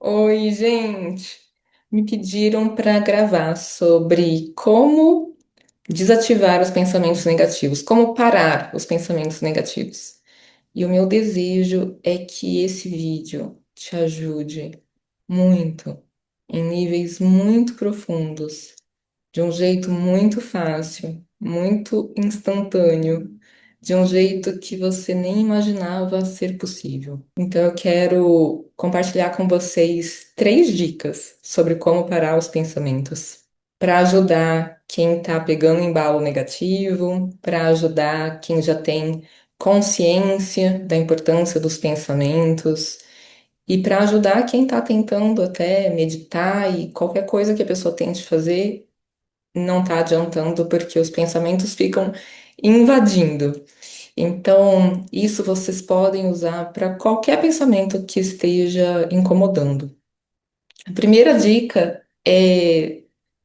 Oi, gente. Me pediram para gravar sobre como desativar os pensamentos negativos, como parar os pensamentos negativos. E o meu desejo é que esse vídeo te ajude muito, em níveis muito profundos, de um jeito muito fácil, muito instantâneo, de um jeito que você nem imaginava ser possível. Então, eu quero compartilhar com vocês três dicas sobre como parar os pensamentos, para ajudar quem está pegando embalo negativo, para ajudar quem já tem consciência da importância dos pensamentos. E para ajudar quem está tentando até meditar e qualquer coisa que a pessoa tente fazer, não está adiantando porque os pensamentos ficam invadindo. Então, isso vocês podem usar para qualquer pensamento que esteja incomodando. A primeira dica é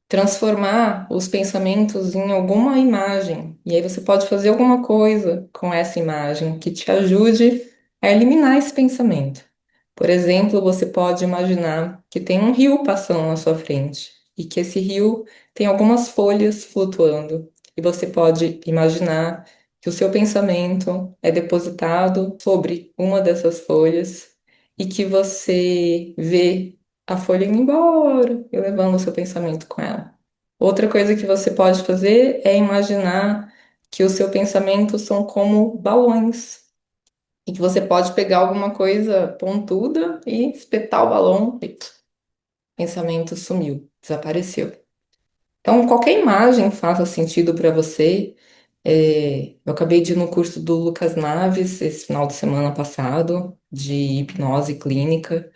transformar os pensamentos em alguma imagem. E aí você pode fazer alguma coisa com essa imagem que te ajude a eliminar esse pensamento. Por exemplo, você pode imaginar que tem um rio passando na sua frente e que esse rio tem algumas folhas flutuando. E você pode imaginar que o seu pensamento é depositado sobre uma dessas folhas e que você vê a folha indo embora e levando o seu pensamento com ela. Outra coisa que você pode fazer é imaginar que os seus pensamentos são como balões e que você pode pegar alguma coisa pontuda e espetar o balão e o pensamento sumiu, desapareceu. Então, qualquer imagem que faça sentido para você. Eu acabei de ir no curso do Lucas Naves esse final de semana passado, de hipnose clínica.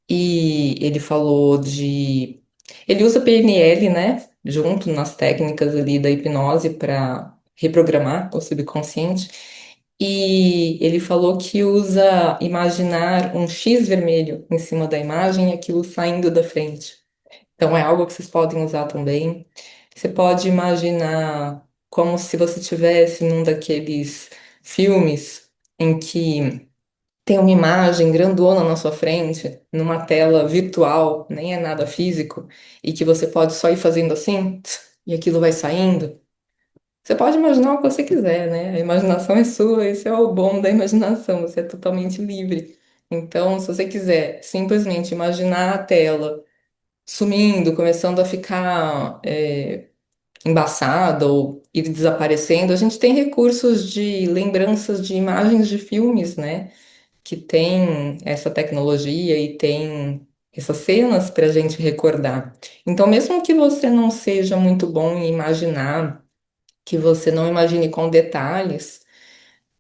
E ele falou de. Ele usa PNL, né? Junto nas técnicas ali da hipnose para reprogramar o subconsciente. E ele falou que usa imaginar um X vermelho em cima da imagem e aquilo saindo da frente. Então é algo que vocês podem usar também. Você pode imaginar como se você estivesse num daqueles filmes em que tem uma imagem grandona na sua frente, numa tela virtual, nem é nada físico, e que você pode só ir fazendo assim, e aquilo vai saindo. Você pode imaginar o que você quiser, né? A imaginação é sua, esse é o bom da imaginação, você é totalmente livre. Então, se você quiser simplesmente imaginar a tela sumindo, começando a ficar embaçada ou ir desaparecendo, a gente tem recursos de lembranças de imagens de filmes, né? Que tem essa tecnologia e tem essas cenas para a gente recordar. Então, mesmo que você não seja muito bom em imaginar, que você não imagine com detalhes,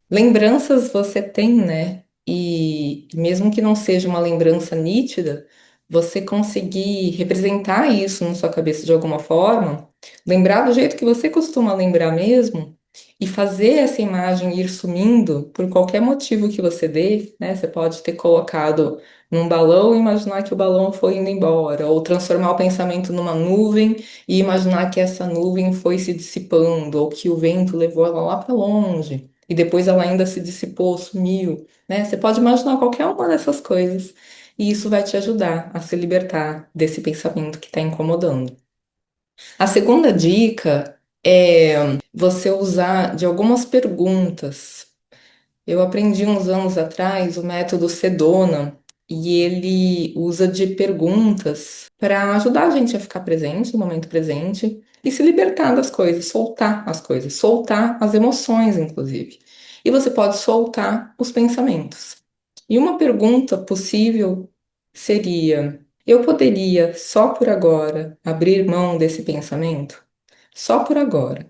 lembranças você tem, né? E mesmo que não seja uma lembrança nítida, você conseguir representar isso na sua cabeça de alguma forma, lembrar do jeito que você costuma lembrar mesmo, e fazer essa imagem ir sumindo por qualquer motivo que você dê, né? Você pode ter colocado num balão e imaginar que o balão foi indo embora, ou transformar o pensamento numa nuvem e imaginar que essa nuvem foi se dissipando, ou que o vento levou ela lá para longe e depois ela ainda se dissipou, sumiu, né? Você pode imaginar qualquer uma dessas coisas e isso vai te ajudar a se libertar desse pensamento que está incomodando. A segunda dica é você usar de algumas perguntas. Eu aprendi uns anos atrás o método Sedona e ele usa de perguntas para ajudar a gente a ficar presente no momento presente e se libertar das coisas, soltar as emoções, inclusive. E você pode soltar os pensamentos. E uma pergunta possível seria: eu poderia, só por agora, abrir mão desse pensamento? Só por agora.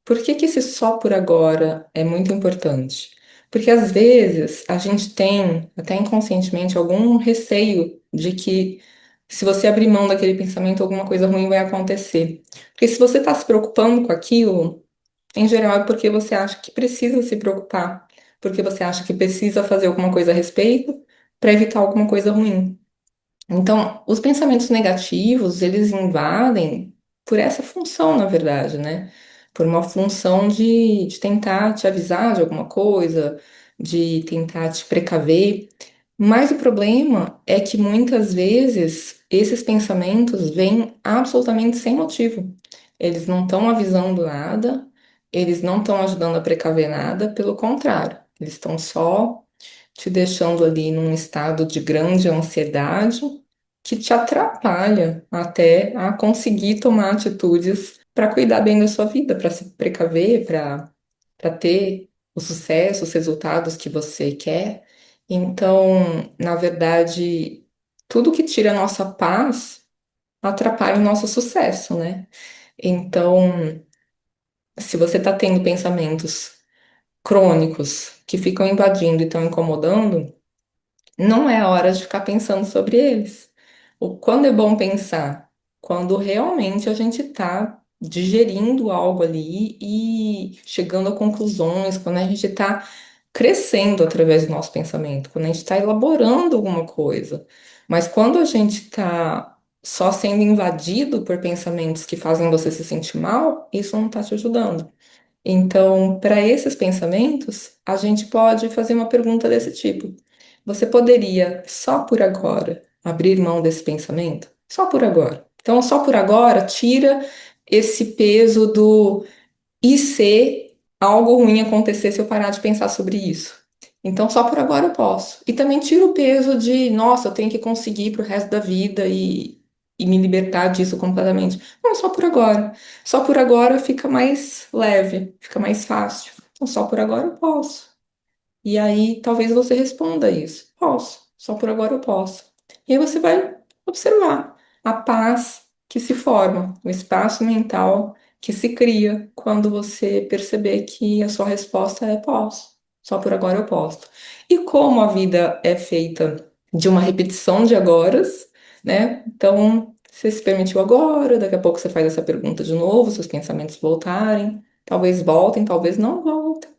Por que que esse só por agora é muito importante? Porque às vezes a gente tem, até inconscientemente, algum receio de que se você abrir mão daquele pensamento, alguma coisa ruim vai acontecer. Porque se você está se preocupando com aquilo, em geral é porque você acha que precisa se preocupar, porque você acha que precisa fazer alguma coisa a respeito para evitar alguma coisa ruim. Então, os pensamentos negativos, eles invadem por essa função, na verdade, né? Por uma função de tentar te avisar de alguma coisa, de tentar te precaver. Mas o problema é que muitas vezes esses pensamentos vêm absolutamente sem motivo. Eles não estão avisando nada, eles não estão ajudando a precaver nada, pelo contrário, eles estão só te deixando ali num estado de grande ansiedade que te atrapalha até a conseguir tomar atitudes para cuidar bem da sua vida, para se precaver, para ter o sucesso, os resultados que você quer. Então, na verdade, tudo que tira a nossa paz atrapalha o nosso sucesso, né? Então, se você está tendo pensamentos crônicos que ficam invadindo e estão incomodando, não é a hora de ficar pensando sobre eles. Quando é bom pensar? Quando realmente a gente está digerindo algo ali e chegando a conclusões, quando a gente está crescendo através do nosso pensamento, quando a gente está elaborando alguma coisa. Mas quando a gente está só sendo invadido por pensamentos que fazem você se sentir mal, isso não está te ajudando. Então, para esses pensamentos, a gente pode fazer uma pergunta desse tipo: você poderia, só por agora, abrir mão desse pensamento? Só por agora. Então, só por agora, tira esse peso do e se algo ruim acontecer se eu parar de pensar sobre isso. Então, só por agora eu posso. E também tira o peso de, nossa, eu tenho que conseguir pro resto da vida e me libertar disso completamente. Não, só por agora. Só por agora fica mais leve, fica mais fácil. Então, só por agora eu posso. E aí, talvez você responda isso. Posso, só por agora eu posso. E aí você vai observar a paz que se forma, o espaço mental que se cria quando você perceber que a sua resposta é posso, só por agora eu posso. E como a vida é feita de uma repetição de agoras, né? Então, você se permitiu agora, daqui a pouco você faz essa pergunta de novo, seus pensamentos voltarem, talvez voltem, talvez não voltem.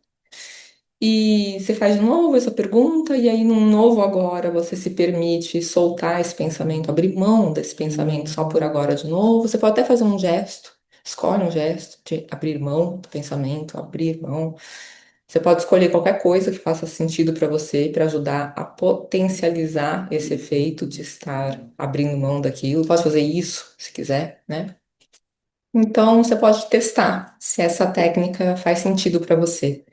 E você faz de novo essa pergunta, e aí, num novo agora, você se permite soltar esse pensamento, abrir mão desse pensamento só por agora de novo. Você pode até fazer um gesto, escolhe um gesto de abrir mão do pensamento, abrir mão. Você pode escolher qualquer coisa que faça sentido para você, para ajudar a potencializar esse efeito de estar abrindo mão daquilo. Pode fazer isso, se quiser, né? Então, você pode testar se essa técnica faz sentido para você.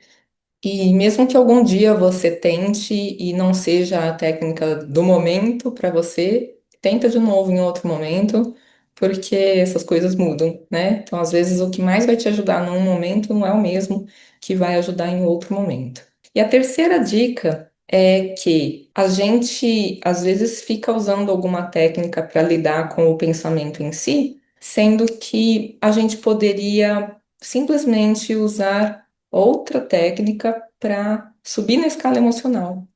E mesmo que algum dia você tente e não seja a técnica do momento para você, tenta de novo em outro momento, porque essas coisas mudam, né? Então, às vezes, o que mais vai te ajudar num momento não é o mesmo que vai ajudar em outro momento. E a terceira dica é que a gente, às vezes, fica usando alguma técnica para lidar com o pensamento em si, sendo que a gente poderia simplesmente usar outra técnica para subir na escala emocional.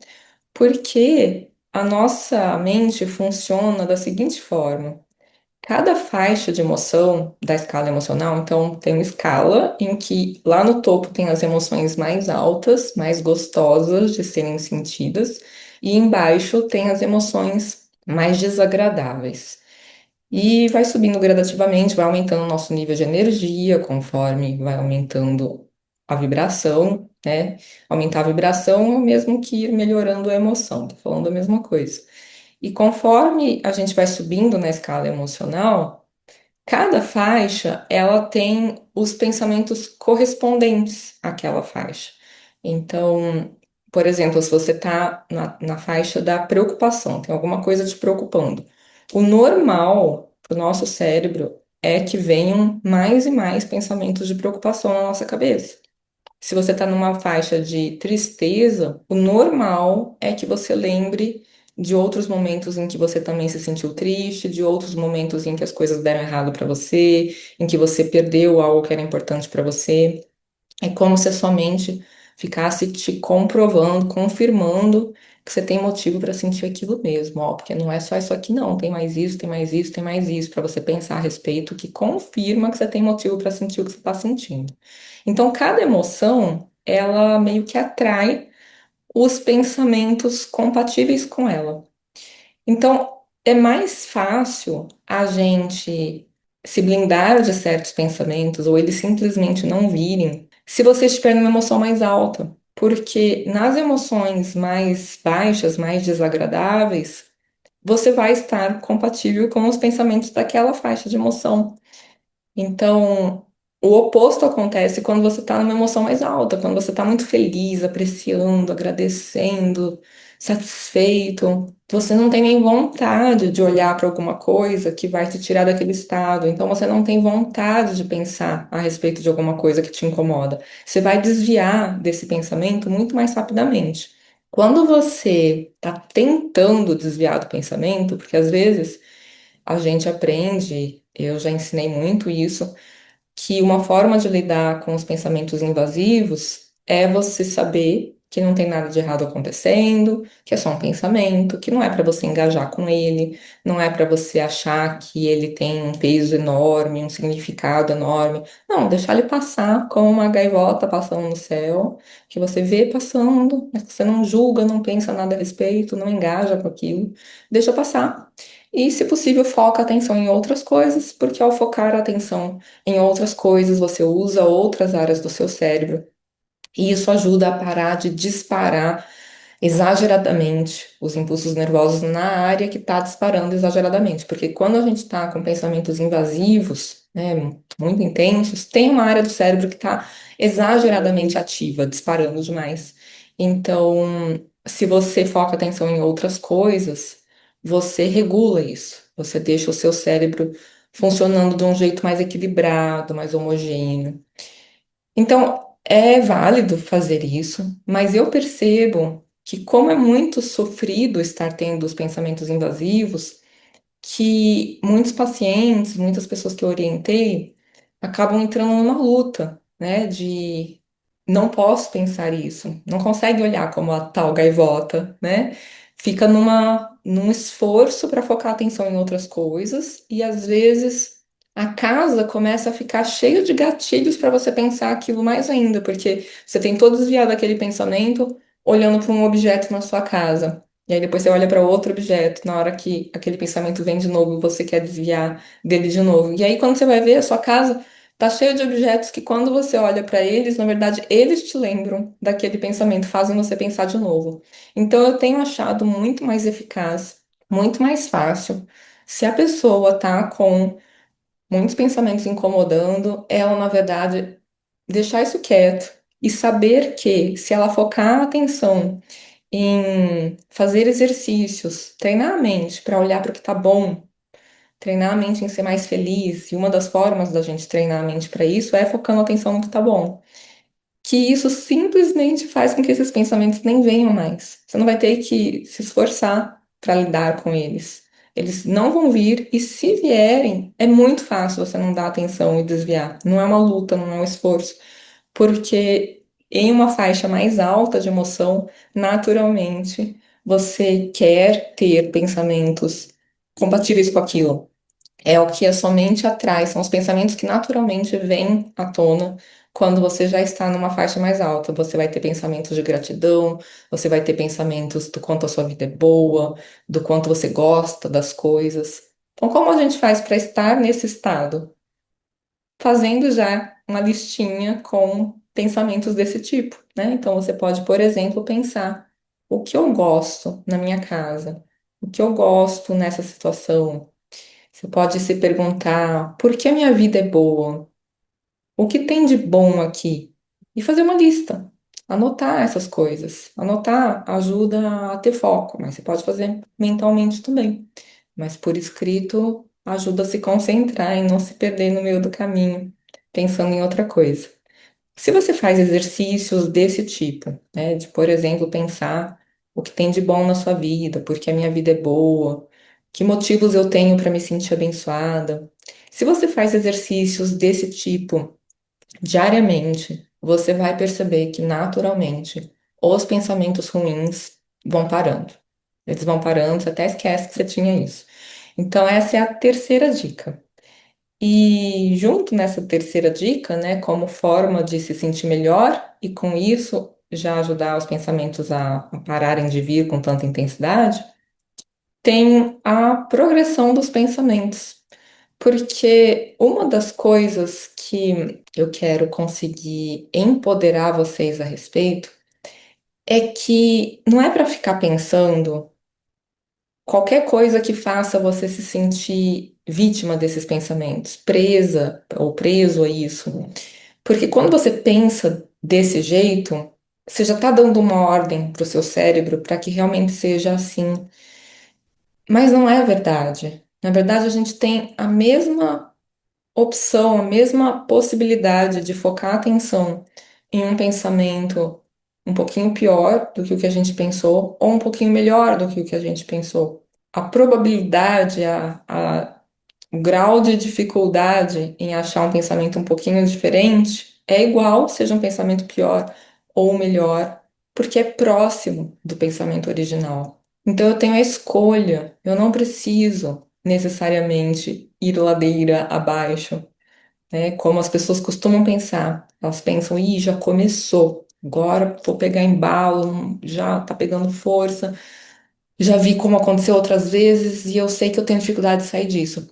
Porque a nossa mente funciona da seguinte forma: cada faixa de emoção da escala emocional, então, tem uma escala em que lá no topo tem as emoções mais altas, mais gostosas de serem sentidas, e embaixo tem as emoções mais desagradáveis. E vai subindo gradativamente, vai aumentando o nosso nível de energia conforme vai aumentando a vibração, né? Aumentar a vibração é o mesmo que ir melhorando a emoção, tô falando a mesma coisa. E conforme a gente vai subindo na escala emocional, cada faixa, ela tem os pensamentos correspondentes àquela faixa. Então, por exemplo, se você está na faixa da preocupação, tem alguma coisa te preocupando. O normal para o nosso cérebro é que venham mais e mais pensamentos de preocupação na nossa cabeça. Se você está numa faixa de tristeza, o normal é que você lembre de outros momentos em que você também se sentiu triste, de outros momentos em que as coisas deram errado para você, em que você perdeu algo que era importante para você. É como se a sua mente ficasse te comprovando, confirmando que você tem motivo para sentir aquilo mesmo, ó, porque não é só isso aqui, não, tem mais isso, tem mais isso, tem mais isso, para você pensar a respeito, que confirma que você tem motivo para sentir o que você está sentindo. Então, cada emoção, ela meio que atrai os pensamentos compatíveis com ela. Então, é mais fácil a gente se blindar de certos pensamentos ou eles simplesmente não virem se você estiver numa emoção mais alta. Porque nas emoções mais baixas, mais desagradáveis, você vai estar compatível com os pensamentos daquela faixa de emoção. Então, o oposto acontece quando você está numa emoção mais alta, quando você está muito feliz, apreciando, agradecendo, satisfeito. Você não tem nem vontade de olhar para alguma coisa que vai te tirar daquele estado. Então, você não tem vontade de pensar a respeito de alguma coisa que te incomoda. Você vai desviar desse pensamento muito mais rapidamente. Quando você está tentando desviar do pensamento, porque às vezes a gente aprende, eu já ensinei muito isso, que uma forma de lidar com os pensamentos invasivos é você saber que não tem nada de errado acontecendo, que é só um pensamento, que não é para você engajar com ele, não é para você achar que ele tem um peso enorme, um significado enorme. Não, deixar ele passar como uma gaivota passando no céu, que você vê passando, mas que você não julga, não pensa nada a respeito, não engaja com aquilo, deixa passar. E, se possível, foca a atenção em outras coisas, porque ao focar a atenção em outras coisas, você usa outras áreas do seu cérebro. E isso ajuda a parar de disparar exageradamente os impulsos nervosos na área que está disparando exageradamente. Porque quando a gente está com pensamentos invasivos, né, muito intensos, tem uma área do cérebro que está exageradamente ativa, disparando demais. Então, se você foca a atenção em outras coisas, você regula isso. Você deixa o seu cérebro funcionando de um jeito mais equilibrado, mais homogêneo. Então, é válido fazer isso, mas eu percebo que, como é muito sofrido estar tendo os pensamentos invasivos, que muitos pacientes, muitas pessoas que eu orientei, acabam entrando numa luta, né, de não posso pensar isso, não consegue olhar como a tal gaivota, né? Fica num esforço para focar a atenção em outras coisas e às vezes a casa começa a ficar cheia de gatilhos para você pensar aquilo mais ainda, porque você tem todo desviado aquele pensamento olhando para um objeto na sua casa. E aí depois você olha para outro objeto, na hora que aquele pensamento vem de novo, você quer desviar dele de novo. E aí quando você vai ver, a sua casa tá cheia de objetos que quando você olha para eles, na verdade, eles te lembram daquele pensamento, fazem você pensar de novo. Então eu tenho achado muito mais eficaz, muito mais fácil, se a pessoa tá com muitos pensamentos incomodando, ela, na verdade, deixar isso quieto e saber que se ela focar a atenção em fazer exercícios, treinar a mente para olhar para o que tá bom, treinar a mente em ser mais feliz, e uma das formas da gente treinar a mente para isso é focando a atenção no que tá bom. Que isso simplesmente faz com que esses pensamentos nem venham mais. Você não vai ter que se esforçar para lidar com eles. Eles não vão vir, e se vierem, é muito fácil você não dar atenção e desviar. Não é uma luta, não é um esforço, porque em uma faixa mais alta de emoção, naturalmente, você quer ter pensamentos compatíveis com aquilo. É o que a sua mente atrai, são os pensamentos que naturalmente vêm à tona quando você já está numa faixa mais alta. Você vai ter pensamentos de gratidão, você vai ter pensamentos do quanto a sua vida é boa, do quanto você gosta das coisas. Então, como a gente faz para estar nesse estado? Fazendo já uma listinha com pensamentos desse tipo, né? Então, você pode, por exemplo, pensar: o que eu gosto na minha casa? O que eu gosto nessa situação? Você pode se perguntar: por que a minha vida é boa? O que tem de bom aqui? E fazer uma lista. Anotar essas coisas. Anotar ajuda a ter foco, mas você pode fazer mentalmente também. Mas por escrito ajuda a se concentrar e não se perder no meio do caminho, pensando em outra coisa. Se você faz exercícios desse tipo, né, de, por exemplo, pensar o que tem de bom na sua vida, porque a minha vida é boa, que motivos eu tenho para me sentir abençoada. Se você faz exercícios desse tipo diariamente, você vai perceber que naturalmente os pensamentos ruins vão parando. Eles vão parando, você até esquece que você tinha isso. Então, essa é a terceira dica. E junto nessa terceira dica, né, como forma de se sentir melhor e com isso já ajudar os pensamentos a pararem de vir com tanta intensidade, tem a progressão dos pensamentos. Porque uma das coisas que eu quero conseguir empoderar vocês a respeito é que não é para ficar pensando qualquer coisa que faça você se sentir vítima desses pensamentos, presa ou preso a isso. Porque quando você pensa desse jeito, você já está dando uma ordem para o seu cérebro para que realmente seja assim. Mas não é verdade. Na verdade, a gente tem a mesma opção, a mesma possibilidade de focar a atenção em um pensamento um pouquinho pior do que o que a gente pensou, ou um pouquinho melhor do que o que a gente pensou. A probabilidade, o grau de dificuldade em achar um pensamento um pouquinho diferente é igual, seja um pensamento pior ou melhor, porque é próximo do pensamento original. Então eu tenho a escolha, eu não preciso necessariamente ir ladeira abaixo, né? Como as pessoas costumam pensar. Elas pensam, ih, já começou, agora vou pegar embalo, já tá pegando força, já vi como aconteceu outras vezes e eu sei que eu tenho dificuldade de sair disso.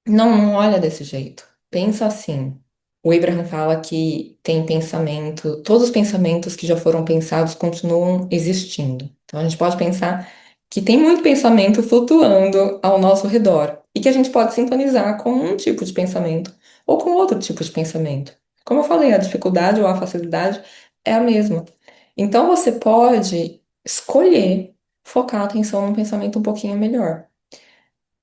Não, não olha desse jeito. Pensa assim. O Abraham fala que tem pensamento, todos os pensamentos que já foram pensados continuam existindo. Então a gente pode pensar que tem muito pensamento flutuando ao nosso redor e que a gente pode sintonizar com um tipo de pensamento ou com outro tipo de pensamento. Como eu falei, a dificuldade ou a facilidade é a mesma. Então você pode escolher focar a atenção num pensamento um pouquinho melhor.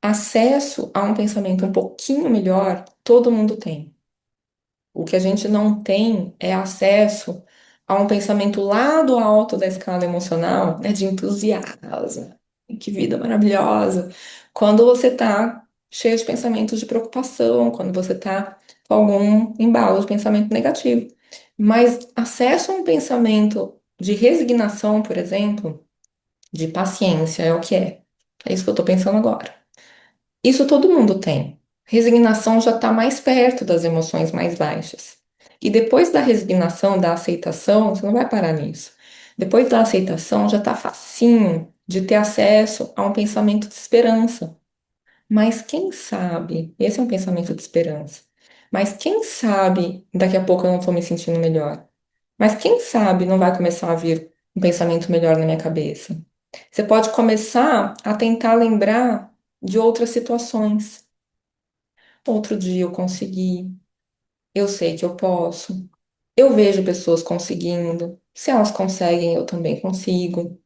Acesso a um pensamento um pouquinho melhor, todo mundo tem. O que a gente não tem é acesso a um pensamento lá do alto da escala emocional, né, de entusiasmo. Que vida maravilhosa! Quando você está cheio de pensamentos de preocupação, quando você está com algum embalo de pensamento negativo. Mas acesso a um pensamento de resignação, por exemplo, de paciência, é o que é. É isso que eu estou pensando agora. Isso todo mundo tem. Resignação já está mais perto das emoções mais baixas. E depois da resignação, da aceitação, você não vai parar nisso. Depois da aceitação, já está facinho de ter acesso a um pensamento de esperança. Mas quem sabe, esse é um pensamento de esperança. Mas quem sabe daqui a pouco eu não estou me sentindo melhor? Mas quem sabe não vai começar a vir um pensamento melhor na minha cabeça? Você pode começar a tentar lembrar de outras situações. Outro dia eu consegui, eu sei que eu posso, eu vejo pessoas conseguindo, se elas conseguem, eu também consigo.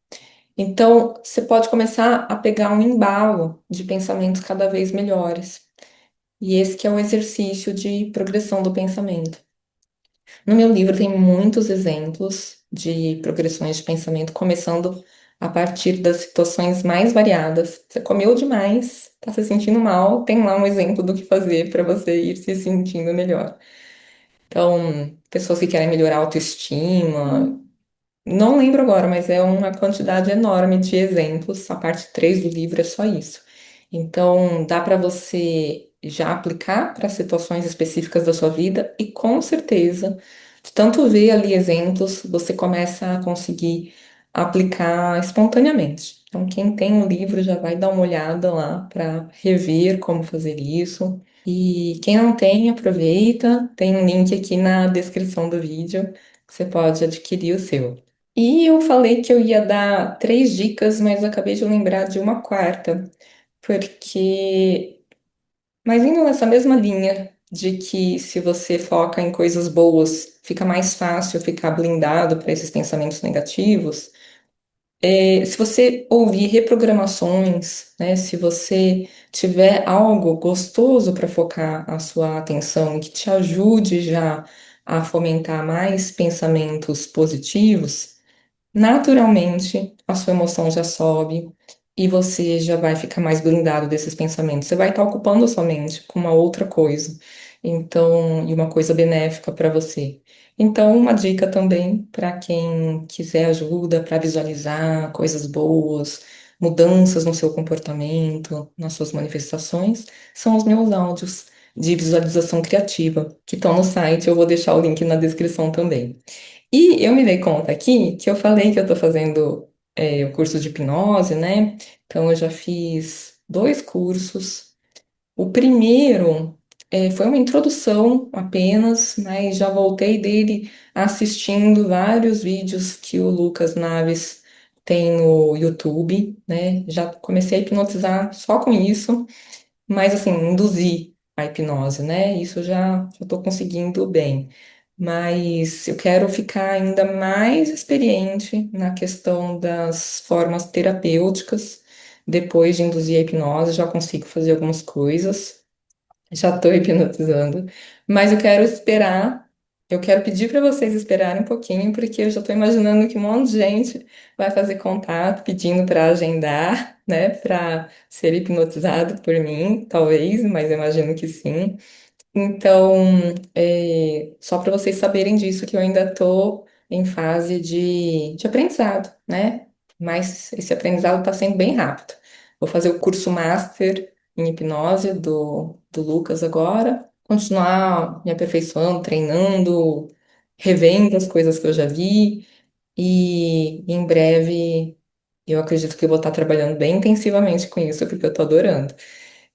Então, você pode começar a pegar um embalo de pensamentos cada vez melhores. E esse que é o exercício de progressão do pensamento. No meu livro tem muitos exemplos de progressões de pensamento, começando a partir das situações mais variadas. Você comeu demais, está se sentindo mal, tem lá um exemplo do que fazer para você ir se sentindo melhor. Então, pessoas que querem melhorar a autoestima, não lembro agora, mas é uma quantidade enorme de exemplos. A parte 3 do livro é só isso. Então, dá para você já aplicar para situações específicas da sua vida e com certeza, de tanto ver ali exemplos, você começa a conseguir aplicar espontaneamente. Então, quem tem o livro já vai dar uma olhada lá para rever como fazer isso. E quem não tem, aproveita. Tem um link aqui na descrição do vídeo. Você pode adquirir o seu. E eu falei que eu ia dar 3 dicas, mas eu acabei de lembrar de uma quarta, porque, mas indo nessa mesma linha de que se você foca em coisas boas, fica mais fácil ficar blindado para esses pensamentos negativos. Se você ouvir reprogramações, né, se você tiver algo gostoso para focar a sua atenção e que te ajude já a fomentar mais pensamentos positivos, naturalmente a sua emoção já sobe e você já vai ficar mais blindado desses pensamentos. Você vai estar ocupando a sua mente com uma outra coisa, então, e uma coisa benéfica para você. Então, uma dica também para quem quiser ajuda para visualizar coisas boas, mudanças no seu comportamento, nas suas manifestações, são os meus áudios de visualização criativa, que estão no site. Eu vou deixar o link na descrição também. E eu me dei conta aqui que eu falei que eu tô fazendo o curso de hipnose, né? Então eu já fiz 2 cursos. O primeiro Foi uma introdução apenas, mas já voltei dele assistindo vários vídeos que o Lucas Naves tem no YouTube, né? Já comecei a hipnotizar só com isso, mas assim, induzir a hipnose, né? Isso já estou conseguindo bem. Mas eu quero ficar ainda mais experiente na questão das formas terapêuticas. Depois de induzir a hipnose, já consigo fazer algumas coisas. Já estou hipnotizando, mas eu quero esperar. Eu quero pedir para vocês esperarem um pouquinho, porque eu já estou imaginando que um monte de gente vai fazer contato pedindo para agendar, né, para ser hipnotizado por mim, talvez, mas eu imagino que sim. Então, só para vocês saberem disso, que eu ainda estou em fase de aprendizado, né? Mas esse aprendizado está sendo bem rápido. Vou fazer o curso Master em hipnose do Lucas agora, continuar me aperfeiçoando, treinando, revendo as coisas que eu já vi, e em breve eu acredito que eu vou estar trabalhando bem intensivamente com isso, porque eu estou adorando.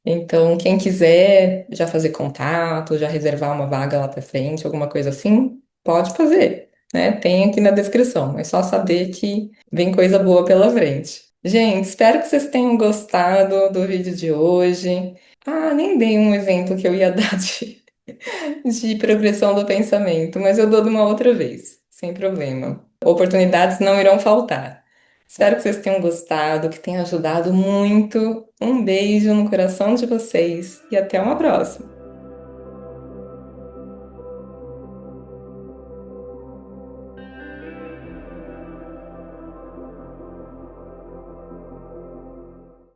Então, quem quiser já fazer contato, já reservar uma vaga lá para frente, alguma coisa assim, pode fazer, né? Tem aqui na descrição, é só saber que vem coisa boa pela frente. Gente, espero que vocês tenham gostado do vídeo de hoje. Ah, nem dei um exemplo que eu ia dar de progressão do pensamento, mas eu dou de uma outra vez, sem problema. Oportunidades não irão faltar. Espero que vocês tenham gostado, que tenha ajudado muito. Um beijo no coração de vocês e até uma próxima.